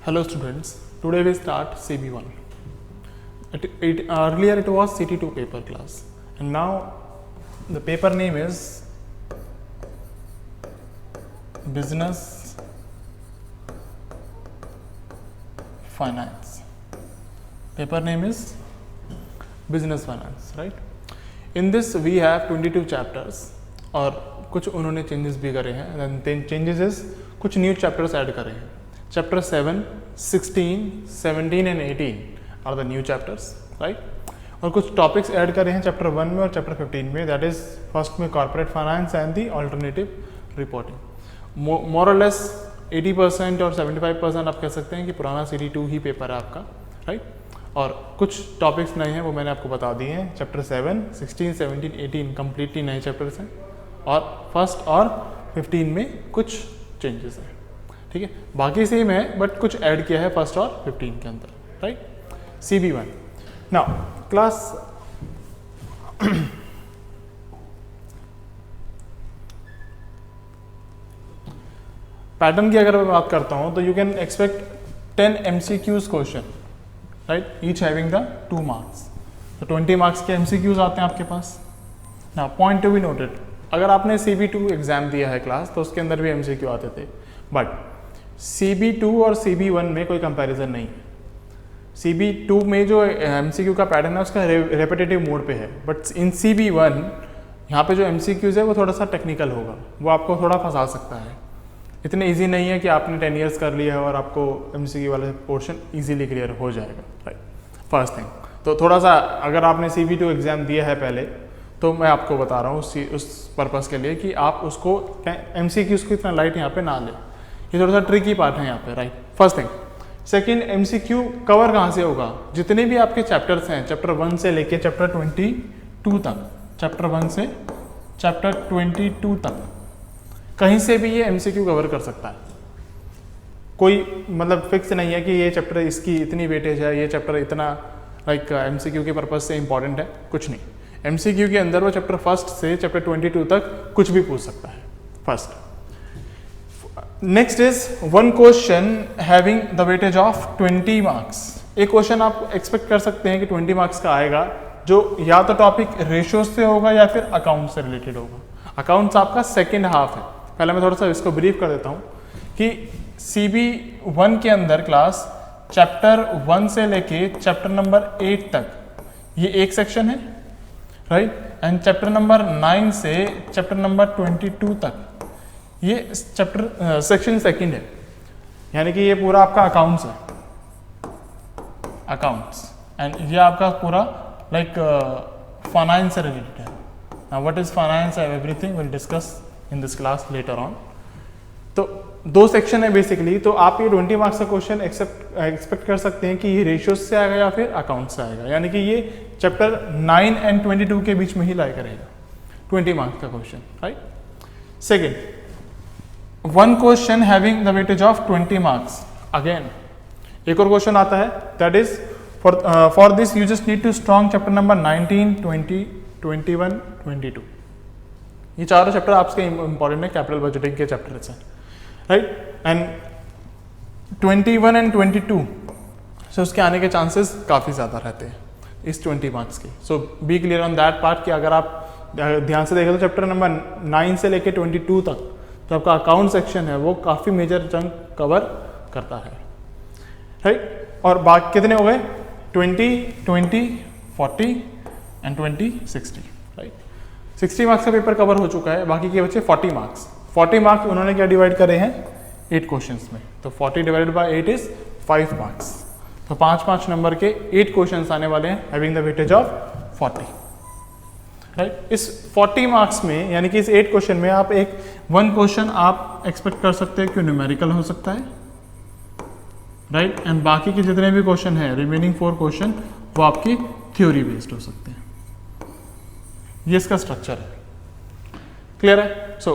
Hello students, today we start CB1. Earlier it was CT2 paper class and now the paper name is Business Finance. Paper name is Business Finance, right? In this we have 22 chapters और कुछ उन्होंने changes भी करे हैं and then changes is कुछ new chapters add करे हैं. Chapter 7, 16, 17 and 18 are the new chapters, right? और कुछ टॉपिक्स ऐड करे हैं चैप्टर 1 में और चैप्टर 15 में, दैट इज फर्स्ट में corporate finance and the alternative reporting. More और लेस 80% और 75% आप कह सकते हैं कि पुराना CD2 ही पेपर है आपका, राइट? और कुछ टॉपिक्स नए हैं वो मैंने आपको बता दिए हैं. चैप्टर 7, 16, 17, 18 कम्प्लीटली नए चैप्टर्स हैं और फर्स्ट और 15 में कुछ चेंजेस हैं, ठीक है? बाकी सेम है बट कुछ ऐड किया है फर्स्ट और 15 के अंदर, right? CB1. Now class pattern की अगर मैं बात करता हूं तो you can expect 10 MCQs question, right? Each having the 2 marks. तो 20 मार्क्स के MCQs आते हैं आपके पास. Now point to be noted, अगर आपने CB2 एग्जाम दिया है क्लास तो उसके अंदर भी MCQ आते थे, बट CB2 और CB1 में कोई कंपैरिजन नहीं है. CB2 में जो MCQ का पैटर्न है उसका रेपिटेटिव मोड पे है, बट इन CB1 यहाँ पे जो MCQs है वो थोड़ा सा टेक्निकल होगा, वो आपको थोड़ा फंसा सकता है. इतने इजी नहीं है कि आपने 10 इयर्स कर लिया है और आपको MCQ वाला पोर्शन इजीली क्लियर हो जाएगा, राइट? फर्स्ट थिंग तो थोड़ा सा अगर आपने CB2 एग्जाम दिया है पहले तो मैं आपको बता रहा हूँ उस पर्पज़ के लिए कि आप उसको MCQs को इतना लाइट यहाँ पे ना लें. ये थोड़ा सा ट्रिकी पार्ट है यहाँ पे, right? First thing. Second, MCQ cover कहाँ से होगा? जितने भी आपके चैप्टर्स हैं चैप्टर 1 से लेके चैप्टर 22 तक, चैप्टर 1 से चैप्टर 22 तक कहीं से भी ये MCQ कवर कर सकता है. कोई मतलब फिक्स नहीं है कि ये चैप्टर इसकी इतनी वेटेज है, ये चैप्टर इतना लाइक MCQ के पर्पज से इंपॉर्टेंट है, कुछ नहीं. MCQ के अंदर वो चैप्टर 1 से चैप्टर 22 तक कुछ भी पूछ सकता है. First. Next is one question having the weightage of 20 marks. एक क्वेश्चन आप एक्सपेक्ट कर सकते हैं कि 20 मार्क्स का आएगा जो या तो टॉपिक रेशियो से होगा या फिर अकाउंट से रिलेटेड होगा. अकाउंट्स आपका सेकेंड हाफ है. पहले मैं थोड़ा सा इसको ब्रीफ कर देता हूँ कि CB1 के अंदर क्लास चैप्टर 1 से लेके चैप्टर नंबर 8 तक ये एक सेक्शन है, राइट? एंड चैप्टर नंबर 9 से चैप्टर नंबर 22 तक ये चैप्टर सेक्शन सेकंड है. यानी कि ये पूरा आपका अकाउंट्स है, अकाउंट्स, एंड ये आपका पूरा लाइक फाइनेंस से रिलेटेड है. Now what is finance and everything will discuss in this class later on. तो 2 सेक्शन है बेसिकली. तो आप ये 20 मार्क्स का क्वेश्चन एक्सपेक्ट कर सकते हैं कि ये रेशियोज से आएगा या फिर अकाउंट से आएगा. यानी कि ये चैप्टर 9 एंड 22 के बीच में ही लाई करेगा 20 मार्क्स का question, right? Second, one question having the weightage of 20 marks. Again एक और क्वेश्चन आता है, that is for this you just need to strong chapter number 19, 20, 21, 22. ये चारों चैप्टर आपके इंपॉर्टेंट है, कैपिटल बजटिंग के चैप्टर्स हैं, राइट? एंड 21 एंड 22 से उसके आने के चांसेस काफ़ी ज़्यादा रहते हैं इस 20 मार्क्स के. So be clear on that part कि अगर आप ध्यान से देखें तो चैप्टर नंबर 9 से लेके 22 तक तो आपका अकाउंट सेक्शन है वो काफ़ी मेजर चंक कवर करता है, राइट? और बाकी कितने हो गए? 20, 40 एंड 20, 60, राइट? 60 मार्क्स का पेपर कवर हो चुका है. बाकी के बचे 40 मार्क्स. 40 मार्क्स उन्होंने क्या डिवाइड करे हैं? 8 क्वेश्चंस में. तो 40 डिवाइडेड बाय 8 इज 5 मार्क्स. तो 5 नंबर के 8 क्वेश्चंस आने वाले हैं having the weightage of 40, right? इस 40 मार्क्स में यानी कि इस 8 क्वेश्चन में आप एक वन क्वेश्चन आप एक्सपेक्ट कर सकते हैं कि न्यूमेरिकल हो सकता है, राइट? एंड बाकी के जितने भी क्वेश्चन हैं रिमेनिंग 4 क्वेश्चन वो आपकी थ्योरी बेस्ड हो सकते हैं. ये इसका स्ट्रक्चर है. क्लियर है? सो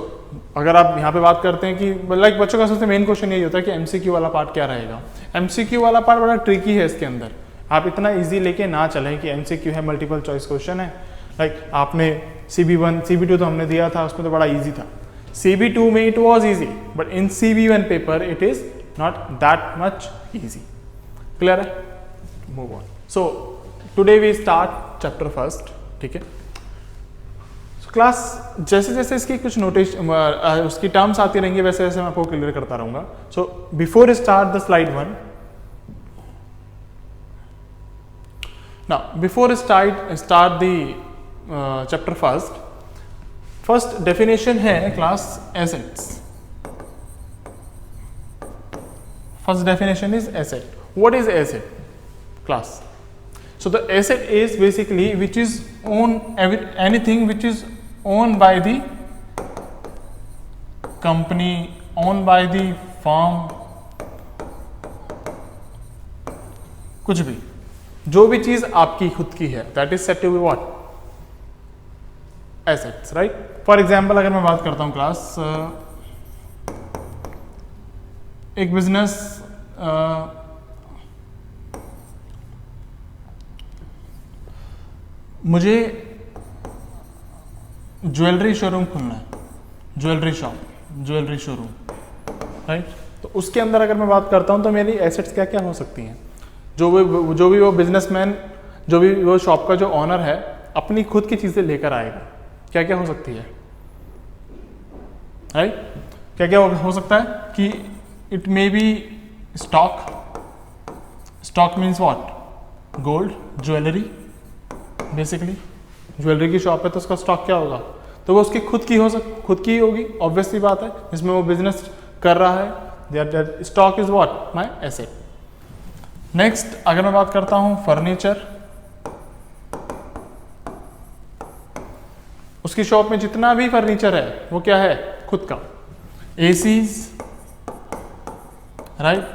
अगर आप यहाँ पे बात करते हैं कि लाइक बच्चों का सबसे मेन क्वेश्चन यही होता है कि MCQ वाला पार्ट क्या रहेगा. MCQ वाला पार्ट बड़ा ट्रिकी है. इसके अंदर आप इतना इजी लेके ना चलें कि MCQ है, मल्टीपल चॉइस क्वेश्चन है. लाइक आपने CB1, CB2 तो हमने दिया था, उसमें तो बड़ा इजी था. CB2 में it was easy, but in CB1 paper it is not that much easy. Clear है? Move on. So today we start chapter first. ठीक है? So class जैसे जैसे इसकी कुछ नोटिस उसकी टर्म्स आती रहेंगी वैसे वैसे मैं आपको क्लियर करता रहूँगा. So before start the slide 1. Now before start the chapter first definition है class assets. First definition is asset. What is asset? Class. So the asset is basically which is anything which is owned by the company, owned by the firm, कुछ भी, जो भी चीज आपकी खुद की है, that is said to be what? Assets, right? For example, अगर मैं बात करता हूँ क्लास, एक बिजनेस मुझे ज्वेलरी शोरूम खोलना है, jewellery shop, jewellery showroom, right? तो उसके अंदर अगर मैं बात करता हूं तो मेरी एसेट्स क्या क्या हो सकती हैं? जो भी वो बिजनेसमैन, जो भी वो शॉप का जो ऑनर है अपनी खुद की चीजें लेकर आएगा, क्या क्या हो सकती है, राइट? क्या क्या हो सकता है कि it may be stock means what? Gold, jewellery. Basically jewellery की शॉप है तो उसका स्टॉक क्या होगा? तो वो उसकी खुद की होगी, ऑब्वियसली बात है, जिसमें वो बिजनेस कर रहा है. That stock is what? My asset. Next अगर मैं बात करता हूं फर्नीचर, उसकी शॉप में जितना भी फर्नीचर है वो क्या है? खुद का. ACs, right?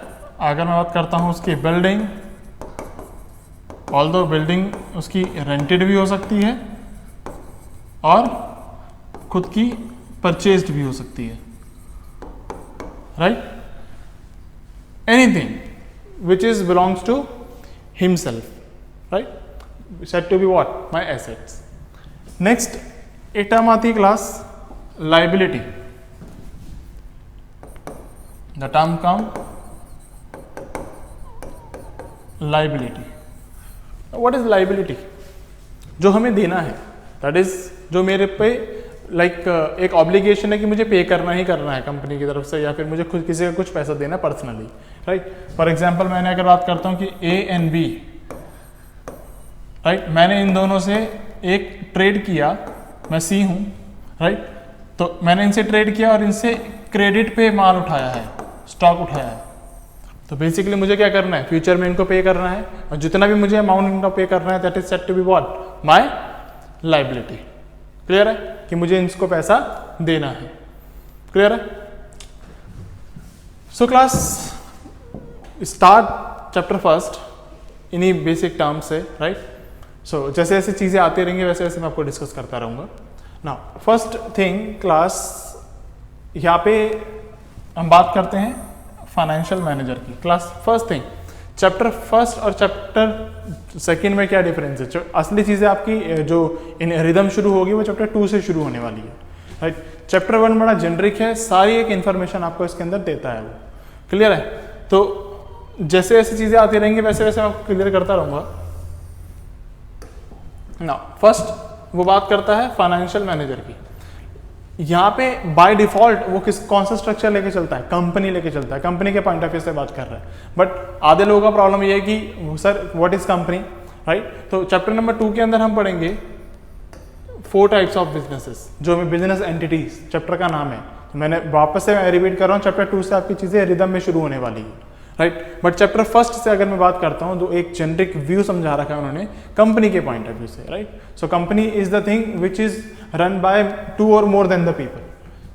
अगर मैं बात करता हूं उसकी बिल्डिंग, ऑल्दो बिल्डिंग उसकी रेंटेड भी हो सकती है और खुद की परचेज्ड भी हो सकती है, right? Anything which is belongs to himself, right? Said to be what? My assets. Next एक टर्म आती है class liability. The term come liability. What is liability? जो हमें देना है, दैट इज जो मेरे पे एक ऑब्लिगेशन है कि मुझे पे करना ही करना है कंपनी की तरफ से, या फिर मुझे खुद किसी का कुछ पैसा देना पर्सनली, राइट? फॉर एग्जांपल मैंने अगर बात करता हूं कि ए एंड बी, राइट? मैंने इन दोनों से एक ट्रेड किया, मैं सी हूं, राइट? तो मैंने इनसे ट्रेड किया और इनसे क्रेडिट पे माल उठाया है, स्टॉक उठाया है. तो बेसिकली मुझे क्या करना है? फ्यूचर में इनको पे करना है, और जितना भी मुझे अमाउंट इनको पे करना है that is said to be what? My liability. Clear है कि मुझे इनको पैसा देना है. क्लियर है? So class start chapter first इन्हीं बेसिक टर्म्स से, राइट? सो जैसे जैसे चीजें आती रहेंगी वैसे वैसे मैं आपको डिस्कस करता रहूंगा. नाउ फर्स्ट थिंग क्लास, यहाँ पे हम बात करते हैं फाइनेंशियल मैनेजर की. Class first thing, chapter first और चैप्टर सेकंड में क्या डिफरेंस है? जो असली चीजें आपकी जो इन रिदम शुरू होगी वो चैप्टर 2 से शुरू होने वाली है, राइट? चैप्टर 1 बड़ा जेनरिक है, सारी एक इन्फॉर्मेशन आपको इसके अंदर देता है वो. क्लियर है? तो जैसे जैसे चीजें आती रहेंगी वैसे वैसे मैं आपको क्लियर करता रहूंगा. ना फर्स्ट वो बात करता है फाइनेंशियल मैनेजर की. यहाँ पे बाय डिफॉल्ट वो कौन सा स्ट्रक्चर लेके चलता है? कंपनी लेके चलता है, कंपनी के पॉइंट ऑफ व्यू से बात कर रहा है. बट आधे लोगों का प्रॉब्लम ये है कि sir what is company, right? तो चैप्टर नंबर 2 के अंदर हम पढ़ेंगे 4 टाइप्स ऑफ बिजनेसेस, जो बिजनेस एंटिटीज चैप्टर का नाम है. तो मैंने वापस से रिपीट कर रहा हूँ, चैप्टर 2 से आपकी चीजें रिदम में शुरू होने वाली है, राइट? बट चैप्टर फर्स्ट से अगर मैं बात करता हूँ तो एक जेनरिक व्यू समझा रखा है उन्होंने कंपनी के पॉइंट ऑफ व्यू से, right? So company is the thing which is run by 2 और more than the people.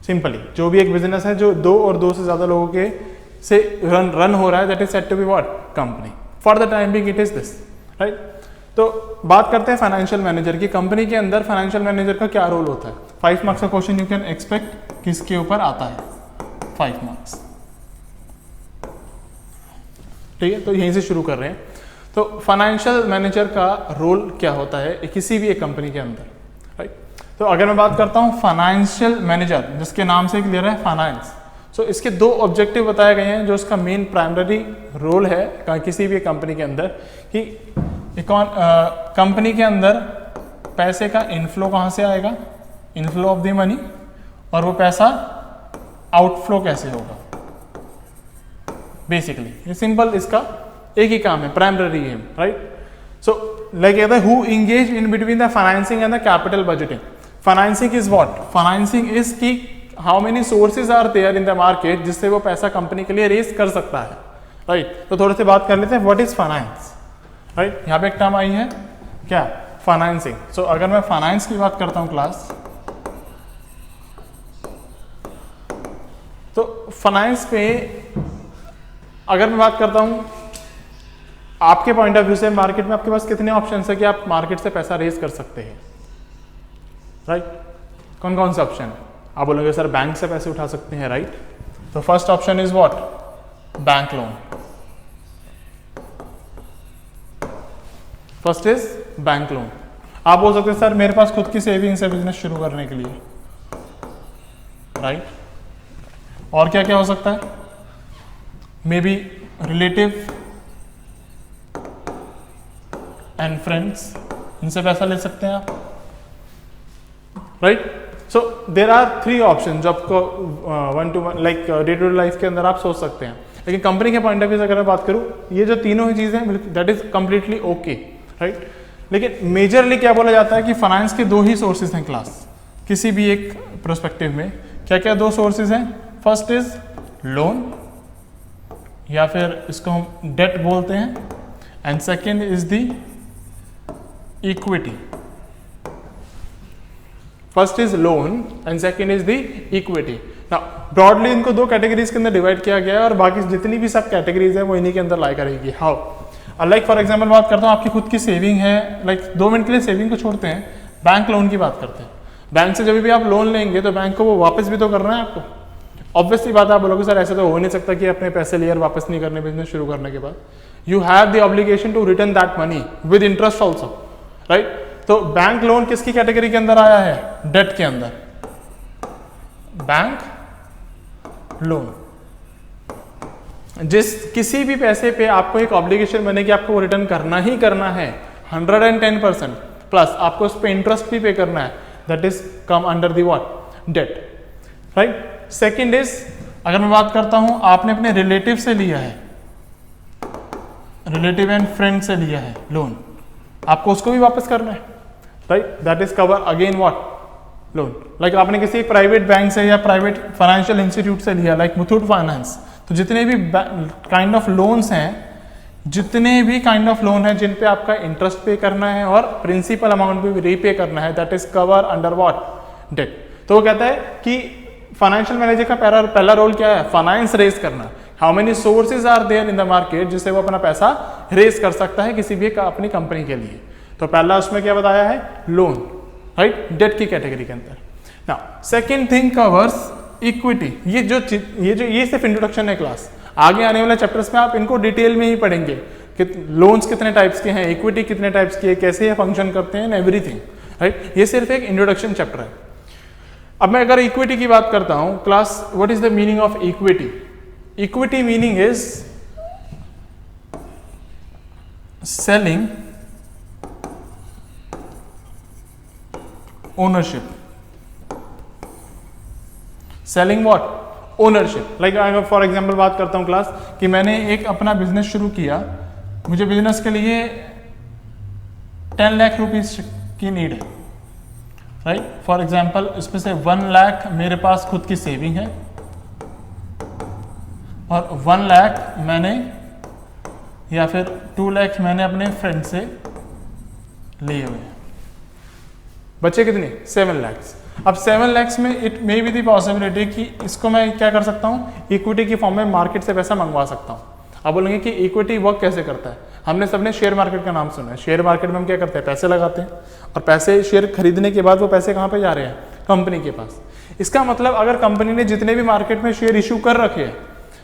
Simply जो भी एक बिजनेस है जो 2 और 2 से ज्यादा लोगों के से रन हो रहा है, that is said to be what? Company. For the time being it is this, right? तो बात करते हैं फाइनेंशियल मैनेजर की. कंपनी के अंदर फाइनेंशियल मैनेजर का क्या रोल होता है? 5 मार्क्स का क्वेश्चन यू कैन एक्सपेक्ट किसके ऊपर आता है? 5 मार्क्स. ठीक है, तो यहीं से शुरू कर रहे हैं. तो फाइनेंशियल मैनेजर का रोल क्या होता है किसी भी एक कंपनी के अंदर, राइट? तो अगर मैं बात करता हूं फाइनेंशियल मैनेजर, जिसके नाम से क्लियर है फाइनेंस, सो इसके दो ऑब्जेक्टिव बताए गए हैं जो इसका मेन प्राइमरी रोल है किसी भी कंपनी के अंदर कि कंपनी के अंदर पैसे का इनफ्लो कहाँ से आएगा, इनफ्लो ऑफ द मनी, और वो पैसा आउटफ्लो कैसे होगा। बेसिकली ये सिंपल इसका एक ही काम है, primary aim, right. So like कहते हैं who engage in between the financing and the capital budgeting. Financing is what, financing is की how many sources are there in the market जिससे वो पैसा कंपनी के लिए रेज कर सकता है, राइट। तो थोड़े से बात कर लेते हैं व्हाट इज फाइनेंस, राइट। यहाँ पे एक टर्म आई है क्या, फाइनेंसिंग। सो अगर मैं फाइनेंस की बात करता हूँ क्लास, तो फाइनेंस पे अगर मैं बात करता हूँ आपके पॉइंट ऑफ व्यू से, मार्केट में आपके पास कितने ऑप्शन है कि आप मार्केट से पैसा रेज कर सकते हैं, राइट। कौन कौन से ऑप्शन है, आप बोलोगे सर बैंक से पैसे उठा सकते हैं, राइट। तो first option is what, bank loan. First is bank loan. आप बोल सकते हैं सर मेरे पास खुद की सेविंग्स है बिजनेस शुरू करने के लिए, राइट। और क्या क्या हो सकता है, may be relative and friends, इनसे पैसा ले सकते हैं आप, right. So there are 3 option जो आपको 1 to 1 like day to day life के अंदर आप सोच सकते हैं। लेकिन कंपनी के पॉइंट ऑफ व्यू से अगर मैं बात करूं, ये जो तीनों ही चीजें that is completely okay, right. लेकिन मेजरली क्या बोला जाता है कि फाइनेंस के 2 ही सोर्सेज हैं क्लास, किसी भी एक प्रोस्पेक्टिव में। क्या क्या 2 सोर्सेज हैं, फर्स्ट इज लोन या फिर इसको हम डेट बोलते हैं, and second is the equity. First is loan and second is the equity. Now broadly इनको 2 कैटेगरीज के अंदर डिवाइड किया गया है और बाकी जितनी भी सब कैटेगरीज है वो इन्हीं के अंदर लाई करेगी। हाउ, लाइक फॉर एग्जांपल बात करता हूँ आपकी खुद की सेविंग है, लाइक 2 मिनट के लिए सेविंग को छोड़ते हैं, बैंक लोन की बात करते हैं। बैंक से जब भी आप लोन लेंगे तो बैंक को वो वापस भी तो करना है आपको। ऑब्वियसली बात, आप बोलोगे सर ऐसे तो हो नहीं सकता कि अपने पैसे लिए और वापस नहीं करने बिजनेस शुरू करने के बाद। You have the obligation to return that money with interest also, right. तो बैंक लोन किसकी कैटेगरी के अंदर आया है, डेट के अंदर, बैंक लोन। जिस किसी भी पैसे पे आपको एक ऑब्लिगेशन बने कि आपको वो रिटर्न करना ही करना है 110% प्लस आपको उस पर इंटरेस्ट भी पे करना है, that is come under the what, debt, right. Second is, अगर मैं बात करता हूं आपने अपने रिलेटिव से लिया है, रिलेटिव एंड फ्रेंड से लिया है लोन, आपको उसको भी वापस करना है, right. That is cover again what, loan. Like आपने किसी प्राइवेट बैंक से या प्राइवेट फाइनेंशियल इंस्टीट्यूट से लिया, लाइक मुथूट फाइनेंस, तो जितने भी काइंड ऑफ लोन्स हैं, जितने भी काइंड ऑफ लोन है जिन पे आपका इंटरेस्ट पे करना है और प्रिंसिपल अमाउंट भी रीपे करना है, that is cover under what, debt. तो वो कहता है कि फाइनेंशियल मैनेजर का पहला रोल क्या है, फाइनेंस रेज करना। How many sources are there in the market जिससे वो अपना पैसा रेज कर सकता है किसी भी अपनी कंपनी के लिए। तो पहला उसमें क्या बताया है, लोन, राइट, डेट की कैटेगरी के अंदर। Now second thing covers equity. ये सिर्फ इंट्रोडक्शन है क्लास, आगे आने वाले चैप्टर्स में आप इनको डिटेल में ही पढ़ेंगे कि लोन्स कितने टाइप्स के हैं, इक्विटी कितने टाइप्स की है, कैसे ये फंक्शन करते हैं, एवरीथिंग, राइट। ये सिर्फ एक इंट्रोडक्शन चैप्टर है। अब मैं अगर इक्विटी की बात करता हूं class, what is the meaning of equity. Equity meaning is selling ownership, selling what, ownership. Like अगर फॉर एग्जांपल बात करता हूं क्लास कि मैंने एक अपना बिजनेस शुरू किया, मुझे बिजनेस के लिए 10 लाख रुपीज की नीड है, राइट। फॉर एग्जांपल इसमें से 1 लाख मेरे पास खुद की सेविंग है और 1 लाख मैंने या फिर 2 लाख मैंने अपने फ्रेंड से लिए हुए हैं, बचे कितने, 7 लाख। अब 7 लाख में it may be the possibility कि इसको मैं क्या कर सकता हूँ, इक्विटी की फॉर्म में मार्केट से पैसा मंगवा सकता हूँ। आप बोलेंगे कि इक्विटी वर्क कैसे करता है, हमने सबने शेयर मार्केट का नाम सुना है। शेयर मार्केट में हम क्या करते हैं, पैसे लगाते हैं और पैसे शेयर खरीदने के बाद वो पैसे कहाँ पे जा रहे हैं, कंपनी के पास। इसका मतलब अगर कंपनी ने जितने भी मार्केट में शेयर इशू कर रखे हैं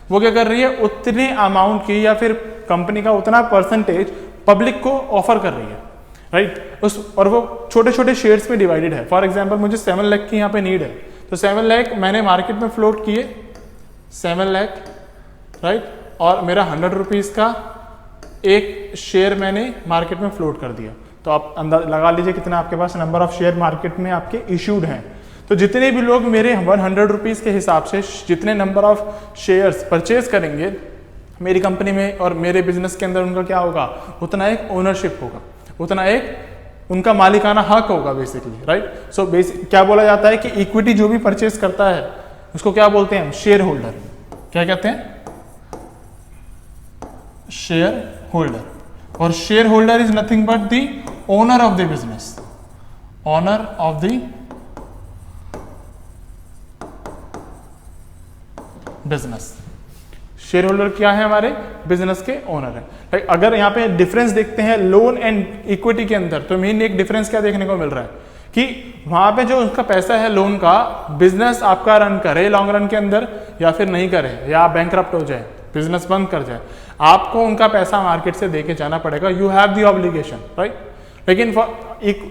वो क्या कर रही है, उतने अमाउंट की या फिर कंपनी का उतना परसेंटेज पब्लिक को ऑफर कर रही है, राइट। उस और वो छोटे छोटे शेयर्स में डिवाइडेड है। फॉर एग्जांपल मुझे 7 लाख की यहाँ पे नीड है, तो 7 लाख मैंने मार्केट में फ्लोट किए 7 लाख, राइट, और मेरा 100 रुपीज़ का एक शेयर मैंने मार्केट में फ्लोट कर दिया, तो आप अंदाज लगा लीजिए कितना आपके पास नंबर ऑफ शेयर मार्केट में आपके इशूड हैं। तो जितने भी लोग मेरे 100 रुपीज़ के हिसाब से जितने नंबर ऑफ शेयर्स परचेज करेंगे मेरी कंपनी में और मेरे बिजनेस के अंदर, उनका क्या होगा, उतना एक ओनरशिप होगा, उतना एक उनका मालिकाना हक होगा बेसिकली, राइट। सो क्या बोला जाता है कि इक्विटी जो भी परचेज करता है उसको क्या बोलते हैं हम, शेयर होल्डर। क्या कहते हैं, शेयर होल्डर। और share holder is nothing but the owner of the business, owner of the business. Share holder क्या है, हमारे बिजनेस के ओनर है। अगर यहाँ पे डिफरेंस देखते हैं लोन एंड इक्विटी के अंदर, तो मेन एक डिफरेंस क्या देखने को मिल रहा है कि वहां पे जो उसका पैसा है लोन का, बिजनेस आपका रन करे लॉन्ग रन के अंदर या फिर नहीं करे, या आप बैंकरप्ट हो जाए, बिजनेस बंद कर जाए, आपको उनका पैसा मार्केट से देके जाना पड़ेगा, you have the obligation, right. लेकिन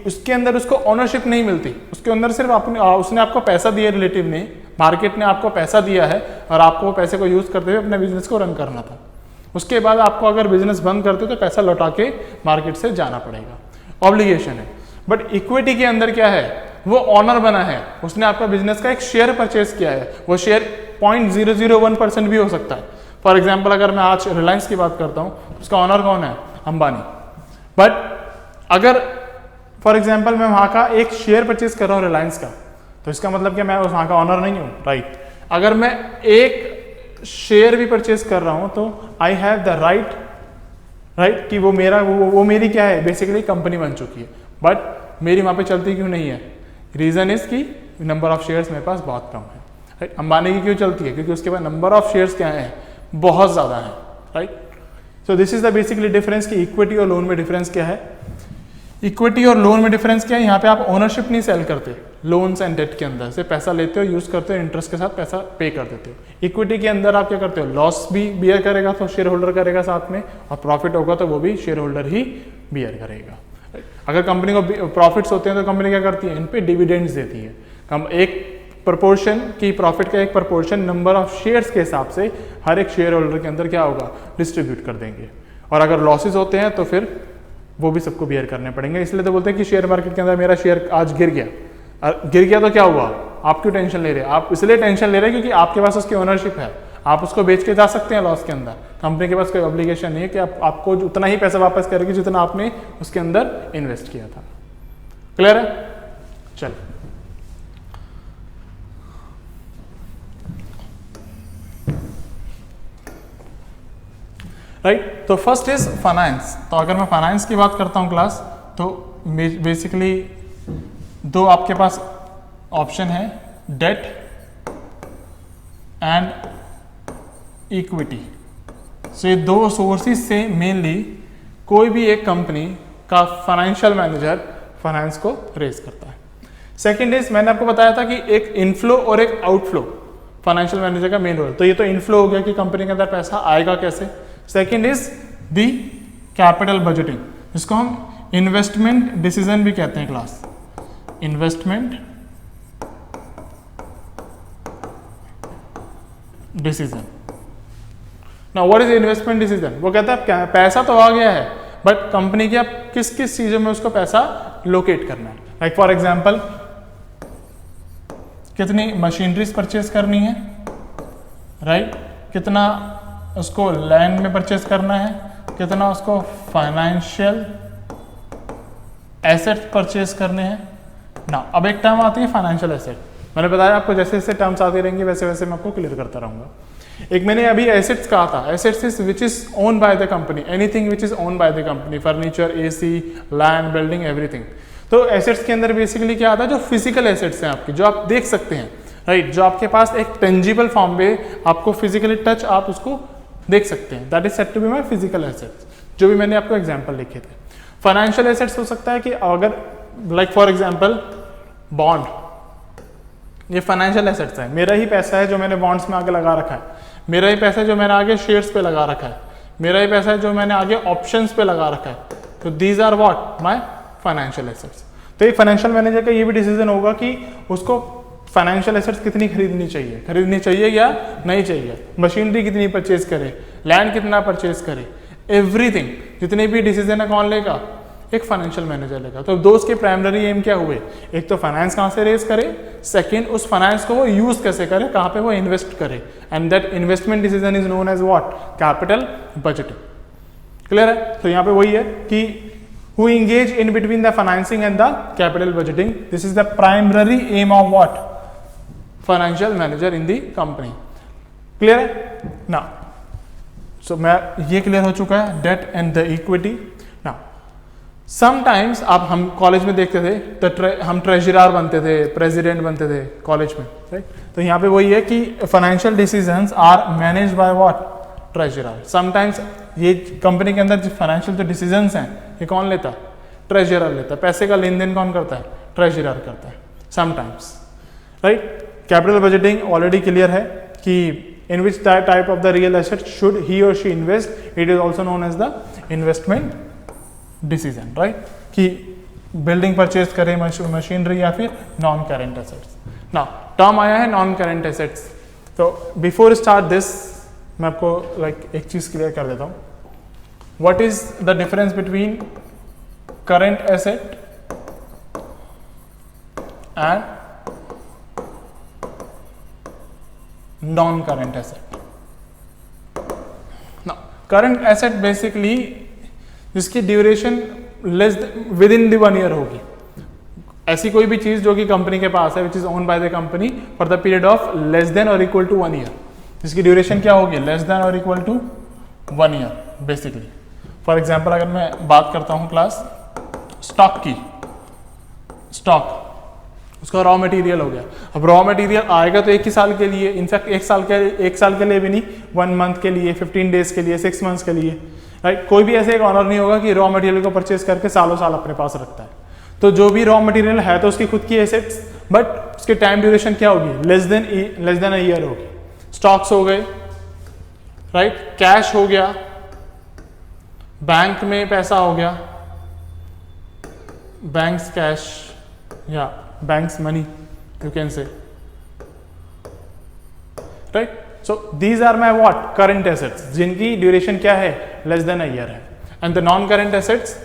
उसके अंदर उसको ओनरशिप नहीं मिलती, उसके अंदर सिर्फ उसने आपको पैसा दिया, रिलेटिव ने, मार्केट ने आपको पैसा दिया है और आपको वो पैसे को यूज करते हुए अपने बिजनेस को रन करना था। उसके बाद आपको अगर बिजनेस बंद करते तो पैसा लौटा के मार्केट से जाना पड़ेगा, ऑब्लिगेशन है। बट इक्विटी के अंदर क्या है, वो ऑनर बना है, उसने आपका बिजनेस का एक शेयर परचेज किया है, वो शेयर 0.001% भी हो सकता है। फॉर एग्जाम्पल अगर मैं आज रिलायंस की बात करता हूँ, उसका ऑनर कौन है, अंबानी। बट अगर फॉर एग्जाम्पल मैं वहाँ का एक शेयर परचेज कर रहा हूँ रिलायंस का, तो इसका मतलब क्या मैं वहाँ का ऑनर नहीं हूँ, राइट। अगर मैं एक शेयर भी परचेज कर रहा हूँ तो आई हैव द राइट कि वो मेरा वो मेरी क्या है, बेसिकली कंपनी बन चुकी है, बट मेरी वहाँ पे चलती क्यों नहीं है, रीज़न इज कि नंबर ऑफ शेयर्स मेरे पास बहुत कम है, राइट। अंबानी की क्यों चलती है, क्योंकि उसके पास नंबर ऑफ शेयर्स क्या है, बहुत ज़्यादा है, right. So this is the basically difference कि इक्विटी और लोन में डिफरेंस क्या है। इक्विटी और लोन में डिफरेंस क्या है, यहाँ पे आप ओनरशिप नहीं सेल करते, लोन्स एंड डेट के अंदर से पैसा लेते हो, यूज करते हो, इंटरेस्ट के साथ पैसा पे कर देते हो। इक्विटी के अंदर आप क्या करते हो, लॉस भी बियर करेगा तो शेयर होल्डर करेगा साथ में, और प्रॉफिट होगा तो वो भी शेयर होल्डर ही बियर करेगा। अगर कंपनी को प्रॉफिट्स होते हैं तो कंपनी क्या करती है, इन पे डिविडेंड्स देती है। एक प्रपोर्शन की प्रॉफिट का एक प्रपोर्शन नंबर ऑफ शेयर्स के हिसाब से हर एक शेयर होल्डर के अंदर क्या होगा, डिस्ट्रीब्यूट कर देंगे। और अगर लॉसेज होते हैं तो फिर वो भी सबको बियर करने पड़ेंगे। इसलिए तो बोलते हैं कि शेयर मार्केट के अंदर मेरा शेयर आज गिर गया तो क्या हुआ, आप क्यों टेंशन ले रहे हैं, आप इसलिए टेंशन ले रहे हैं क्योंकि आपके पास उसकी ओनरशिप है, आप उसको बेच के जा सकते हैं लॉस के अंदर। कंपनी के पास कोई ऑब्लिगेशन नहीं है कि आपको उतना ही पैसा वापस करेगी जितना आपने उसके अंदर इन्वेस्ट किया था। क्लियर है, चल राइट। तो फर्स्ट इज फाइनेंस। तो अगर मैं फाइनेंस की बात करता हूं क्लास, तो बेसिकली दो आपके पास ऑप्शन है, डेट एंड इक्विटी। सो ये दो सोर्सेज से मेनली कोई भी एक कंपनी का फाइनेंशियल मैनेजर फाइनेंस को रेज करता है। सेकंड इज, मैंने आपको बताया था कि एक इनफ्लो और एक आउटफ्लो फाइनेंशियल मैनेजर का मेन रोल। तो ये तो इनफ्लो हो गया कि कंपनी के अंदर पैसा आएगा कैसे। Second is the capital budgeting, जिसको हम इन्वेस्टमेंट डिसीजन भी कहते हैं class, investment decision. Now what is investment decision, वो कहता है पैसा तो आ गया है बट कंपनी की अब किस किस चीजों में उसको पैसा लोकेट करना है। लाइक फॉर एग्जांपल, कितनी मशीनरीज परचेज करनी है, राइट, कितना उसको लैंड में परचेज करना है, कितना उसको फाइनेंशियल एसेट्स परचेज करने हैं ना। अब एक टर्म आती है फाइनेंशियल एसेट, मैंने बताया आपको जैसे जैसे टर्म्स आती रहेंगी वैसे वैसे मैं आपको क्लियर करता रहूंगा। एक मैंने अभी एसेट्स कहा था, assets is which is own by the company, anything which is own by the company, furniture, AC, land, building, everything. तो एसेट्स के अंदर बेसिकली क्या आता है, जो फिजिकल एसेट्स हैं आपकी, जो आप देख सकते हैं, राइट, जो आपके पास एक टेंजिबल फॉर्म में आपको फिजिकली टच आप उसको देख सकते हैं, that is said to be my physical assets, जो भी मैंने आपको एग्जांपल लिखे थे। फाइनेंशियल एसेट्स हो सकता है कि अगर लाइक फॉर एग्जांपल बॉन्ड, ये फाइनेंशियल एसेट्स है, मेरा ही पैसा है जो मैंने बॉन्ड्स में आगे लगा रखा है, मेरा ही पैसा है जो मैंने आगे शेयर्स पे लगा रखा है, मेरा ही पैसा है जो मैंने आगे ऑप्शंस पे लगा रखा है। तो these are what my financial assets. तो एक फाइनेंशियल मैनेजर का ये भी डिसीजन होगा कि उसको फाइनेंशियल एसेट्स कितनी खरीदनी चाहिए या नहीं चाहिए, मशीनरी कितनी परचेज करे, लैंड कितना परचेज करे, एवरीथिंग, जितने भी डिसीजन है कौन लेगा, एक फाइनेंशियल मैनेजर लेगा। तो दोस्त के प्राइमरी एम क्या हुए, एक तो फाइनेंस कहाँ से रेज करे, सेकंड उस फाइनेंस को वो यूज कैसे करे, कहाँ पे वो इन्वेस्ट करे, and that investment decision is known as what, capital budgeting. Clear है? तो यहाँ पे वही है कि who engage in between the financing and the capital budgeting, this is the primary aim of what, financial manager in the company। clear है now? so मैं ये clear हो चुका है debt and the equity। now sometimes आप हम college में देखते थे तो हम ट्रेजरर बनते थे, प्रेसिडेंट बनते थे कॉलेज में, राइट? तो यहाँ पे वही है कि financial decisions are manage by what, treasurer. Sometimes ये कंपनी के अंदर जो फाइनेंशियल जो डिसीजंस हैं ये कौन लेता है, ट्रेजरर लेता है। पैसे का लेन देन कौन करता है, ट्रेजरर करता है sometimes, right? Capital budgeting already clear है कि in which type of the real asset should he और she invest, it is also known as the investment decision, right? कि बिल्डिंग परचेज करें, मशीनरी या फिर non current assets. Now term आया है non current assets. तो before start this मैं आपको एक चीज क्लियर कर देता हूं, what is the difference between current asset and non current asset. Now current asset basically जिसकी ड्यूरेशन लेस विद इन द 1 ईयर होगी, ऐसी कोई भी चीज जो कि कंपनी के पास है which is own by the company for the period of less than और इक्वल टू 1 ईयर, जिसकी ड्यूरेशन क्या होगी, लेस देन और equal to 1 year basically. For example अगर मैं बात करता हूं क्लास स्टॉक की, स्टॉक उसका रॉ मटेरियल हो गया। अब रॉ मटेरियल आएगा तो 1 ही साल के लिए, इनफैक्ट 1 साल के लिए भी नहीं, 1 मंथ के लिए, 15 डेज के लिए, 6 मंथ्स के लिए, राइट? कोई भी ऐसे एक ऑनर नहीं होगा कि रॉ मटेरियल को परचेज करके सालों साल अपने पास रखता है। तो जो भी रॉ मटेरियल है तो उसकी खुद की एसेट्स, बट उसकी टाइम ड्यूरेशन क्या होगी, लेस देन अ ईयर होगी। स्टॉक्स हो गए, राइट? कैश हो गया, बैंक में पैसा हो गया, बैंक्स कैश या banks money you can say, right? So these are my what, current assets, जिनकी ड्यूरेशन क्या है, लेस देन अ ईयर है। And the non current assets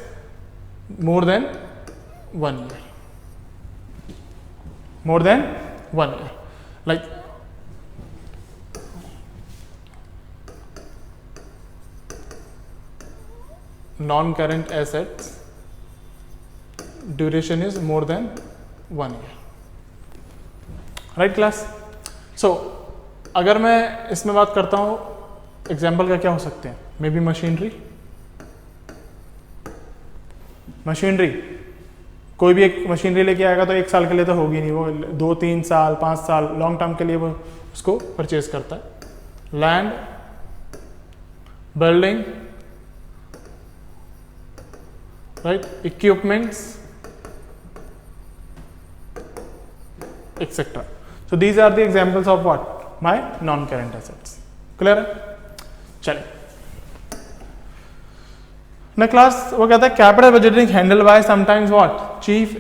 more than 1 year, more than 1 year. Like non-current assets duration is more than 1 year, right class? so अगर मैं इसमें बात करता हूं एग्जाम्पल का क्या हो सकते हैं, मे बी मशीनरी, कोई भी एक मशीनरी लेके आएगा तो 1 साल के लिए तो होगी नहीं, वो 2, 3 साल, 5 साल लॉन्ग टर्म के लिए वो उसको परचेज करता है। Land, building, right, equipments, etc. so these are the examples of what, my non current assets। clear है? चलिए ना क्लास, वो कहता है capital budgeting handle by sometimes what, chief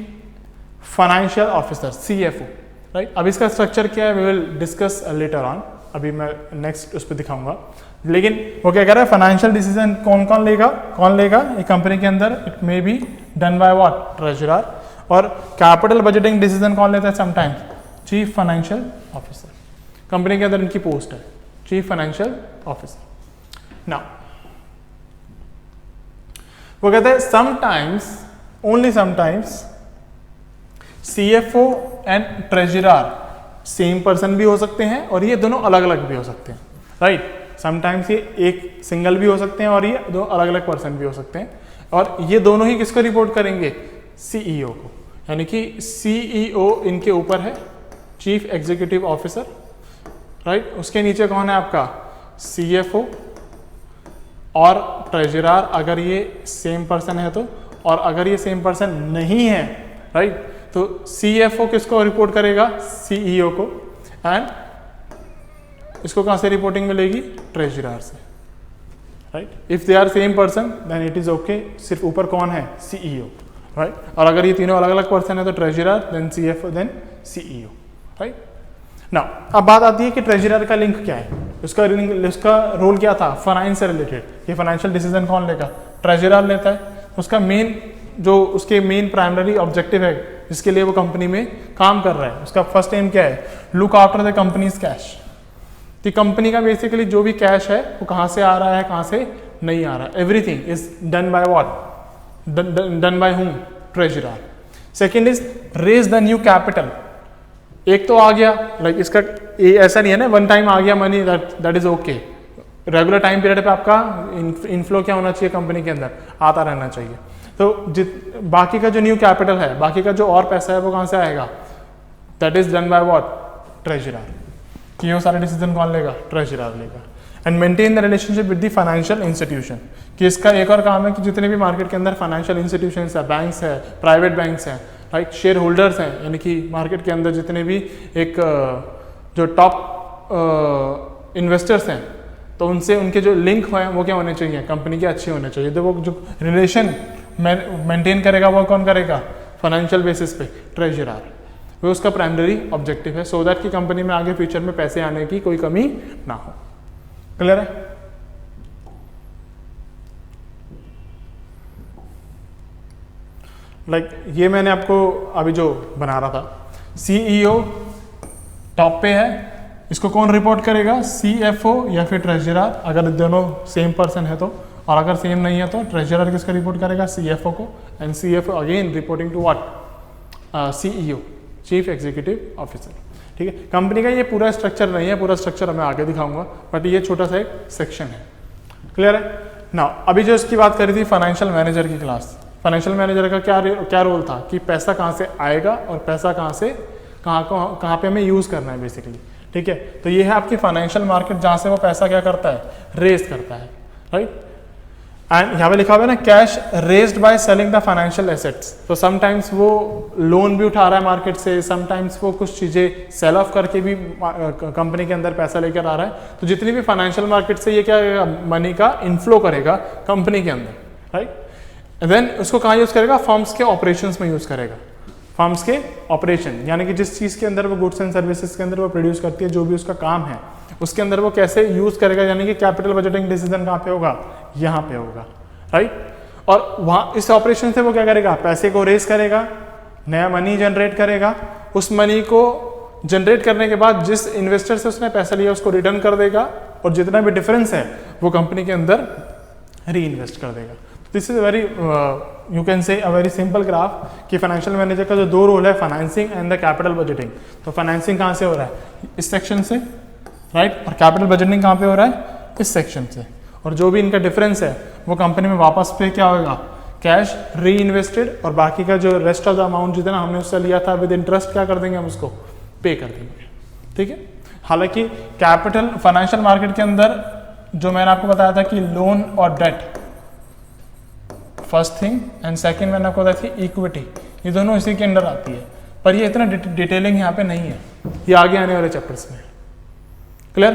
financial officer, CFO, right? अब इसका स्ट्रक्चर क्या है, we will discuss later on, अभी मैं नेक्स्ट उस पर दिखाऊंगा। लेकिन वो क्या कह रहा है, फाइनेंशियल डिसीजन कौन लेगा एक कंपनी के अंदर, it may be done by what, treasurer. और कैपिटल बजटिंग डिसीजन कौन लेता है, sometimes chief financial officer. Company के अंदर इनकी पोस्ट है चीफ फाइनेंशियल ऑफिसर। नाउ वो कहते हैं sometimes, only sometimes CFO and treasurer same person भी हो सकते हैं और ये दोनों अलग अलग भी हो सकते हैं, राइट? समटाइम्स ये एक सिंगल भी हो सकते हैं और ये दो अलग अलग पर्सन भी हो सकते हैं। और ये दोनों ही किसको रिपोर्ट करेंगे, CEO को, यानी कि CEO इनके ऊपर है, चीफ एग्जीक्यूटिव ऑफिसर, राइट? उसके नीचे कौन है आपका, CFO और ट्रेजरर, अगर ये सेम पर्सन है तो। और अगर ये सेम पर्सन नहीं है, राइट, तो CFO किसको रिपोर्ट करेगा, CEO को, एंड इसको कहां से रिपोर्टिंग मिलेगी, ट्रेजरर से, right? If they are same person then it is okay, सिर्फ ऊपर कौन है, CEO, राइट? और अगर ये तीनों अलग अलग पर्सन है तो treasurer, then CFO, then CEO, right ना। अब बात आती है कि ट्रेजरर का लिंक क्या है, उसका रोल क्या था, फाइनेंस से रिलेटेड। ये फाइनेंशियल डिसीजन कौन लेगा, ट्रेजरर लेता है। उसका मेन जो उसके मेन प्राइमरी ऑब्जेक्टिव है जिसके लिए वो कंपनी में काम कर रहा है, उसका फर्स्ट एम क्या है, look after the companies cash. कि कंपनी का बेसिकली जो भी कैश है वो कहाँ से आ रहा है, कहाँ से नहीं आ रहा है, everything is done by what, done by whom, treasurer. Second is raise the new capital. एक तो आ गया लाइक इसका ऐसा नहीं है ना वन टाइम आ गया money that is okay, regular time period पे आपका इनफ्लो क्या होना चाहिए, कंपनी के अंदर आता रहना चाहिए। तो बाकी का जो न्यू कैपिटल है, बाकी का जो और पैसा है वो कहाँ से आएगा, that is done by what, treasurer. कि ये सारे डिसीजन कौन लेगा, ट्रेजरर लेगा। And maintain the relationship with the financial institution. कि इसका एक और काम है कि जितने भी मार्केट के अंदर फाइनेंशियल इंस्टीट्यूशंस है, बैंक्स है, प्राइवेट बैंक्स हैं, राइट, शेयर होल्डर्स हैं, यानी कि मार्केट के अंदर जितने भी एक जो टॉप इन्वेस्टर्स हैं, तो उनसे उनके जो लिंक हैं वो क्या होने चाहिए, कंपनी के अच्छे होने चाहिए। तो वो जो रिलेशन मेंटेन करेगा वो कौन करेगा, फाइनेंशियल बेसिस पे ट्रेजरर। वो उसका प्राइमरी ऑब्जेक्टिव है, सो दैट कि कंपनी में आगे फ्यूचर में पैसे आने की कोई कमी ना हो। क्लियर है? लाइक ये मैंने आपको अभी जो बना रहा था, सीईओ टॉप पे है, इसको कौन रिपोर्ट करेगा, सीएफओ या फिर ट्रेजरर, अगर दोनों सेम पर्सन है तो, और अगर सेम नहीं है तो ट्रेजरर किसको रिपोर्ट करेगा, सीएफओ को। And CFO again reporting to what, CEO, chief executive officer. ठीक है, कंपनी का ये पूरा स्ट्रक्चर नहीं है, पूरा स्ट्रक्चर मैं आगे दिखाऊंगा, बट ये छोटा सा एक सेक्शन है। क्लियर है ना? अभी जो इसकी बात करी थी फाइनेंशियल मैनेजर की क्लास, फाइनेंशियल मैनेजर का क्या रोल था कि पैसा कहाँ से आएगा और पैसा कहाँ पे हमें यूज़ करना है बेसिकली। ठीक है, तो ये है आपकी फाइनेंशियल मार्केट जहाँ से वो पैसा क्या करता है, रेज करता है, राइट। एंड यहाँ पे लिखा हुआ है ना, cash raised by selling the financial assets. तो समटाइम्स वो लोन भी उठा रहा है मार्केट से, समटाइम्स वो कुछ चीज़ें सेल ऑफ करके भी कंपनी के अंदर पैसा लेकर आ रहा है। तो जितनी भी फाइनेंशियल मार्केट से ये क्या करेगा, मनी का इनफ्लो करेगा कंपनी के अंदर, राइट। देन उसको कहाँ यूज़ करेगा, फर्म्स के ऑपरेशंस में यूज़ करेगा। फर्म्स के ऑपरेशन यानी कि जिस चीज़ के अंदर वो गुड्स एंड सर्विसेज के अंदर वो प्रोड्यूस करती है, जो भी उसका काम है उसके अंदर वो कैसे यूज़ करेगा, यानी कि कैपिटल बजटिंग डिसीजन कहाँ पे होगा, यहाँ पे होगा, राइट। और वहाँ इस ऑपरेशन से वो क्या करेगा, पैसे को रेस करेगा, नया मनी जनरेट करेगा। उस मनी को जनरेट करने के बाद जिस इन्वेस्टर से उसने पैसा लिया उसको रिटर्न कर देगा, और जितना भी डिफरेंस है वो कंपनी के अंदर री इन्वेस्ट कर देगा। This is very you can से अ वेरी सिंपल ग्राफ कि फाइनेंशियल मैनेजर का जो दो रोल है, financing and the capital budgeting. तो फाइनेंसिंग कहाँ से हो रहा है, इस सेक्शन से, राइट, और कैपिटल बजटिंग कहाँ पे हो रहा है, इस सेक्शन से। और जो भी इनका डिफरेंस है वो कंपनी में वापस पे क्या होगा, कैश री इन्वेस्टेड, और बाकी का जो रेस्ट ऑफ द अमाउंट जितना हमने उससे लिया था विद इंटरेस्ट क्या कर देंगे, हम उसको पे कर देंगे। ठीक है, हालांकि कैपिटल फाइनेंशियल मार्केट के अंदर जो मैंने आपको बताया था कि लोन और debt first thing, and second मैंने आपको बताई थी इक्विटी, ये दोनों इसी के अंदर आती है, पर ये इतना डिटेलिंग यहाँ पे नहीं है, ये आगे आने वाले चैप्टर्स में। क्लियर?